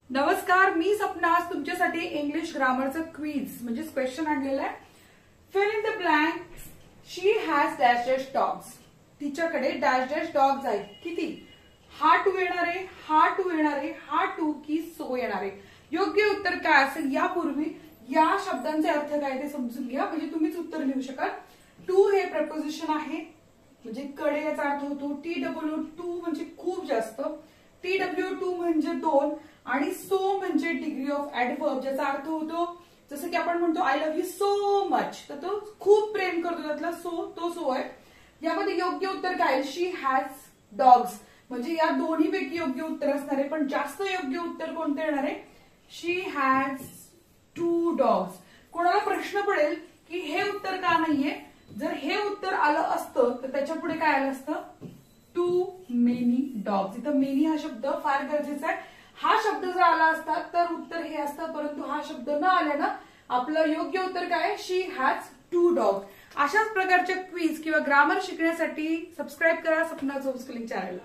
नमस्कार, मी सपना आज तुमच्यासाठी इंग्लिश ग्रामरचं क्विज म्हणजे क्वेश्चन आणलेलं आहे. Fill in the blank. She has dash dash dogs. तिच्याकडे डॅश डॅश डॉग्स आहेत. किती? हा टू येणार आहे, हा टू येणार आहे, हा टू की सो येणार आहे. योग्य उत्तर काय असेल यापूर्वी या शब्दांचे अर्थ काय ते समजून घ्या, म्हणजे तुम्हीच उत्तर लिहू शकाल. टू हे प्रपोजिशन आहे, म्हणजे कडे याचा अर्थ होतो. TW टू म्हणजे खूप जास्त. TW2 म्हणजे दोन आणि सो म्हणजे डिग्री ऑफ ऍडव्हर्ब, ज्याचा अर्थ होतो जसं की आपण म्हणतो I love you so much, तर तो खूप प्रेम करतो त्यातला सो, तो सो आहे. यामध्ये योग्य उत्तर काय? शी हॅज डॉग्स, म्हणजे या दोन्हीपैकी योग्य उत्तर असणार आहे. पण जास्त योग्य उत्तर कोणतं येणार आहे? शी हॅज टू डॉग्स. कोणाला प्रश्न पडेल की हे उत्तर का नाहीये? जर हे उत्तर आलं असतं तर त्याच्या पुढे काय आलं असतं? Too many dogs. इथं मेनी हा शब्द फार गरजेचा आहे. हा शब्द जर आला असता तर उत्तर हे असतं, परंतु हा शब्द न आल्यानं आपलं योग्य उत्तर काय? शी हॅज टू डॉग्स. अशाच प्रकारच्या क्विज किंवा ग्रामर शिकण्यासाठी सबस्क्राईब करा सपना होमस्कूलिंग चॅनलला.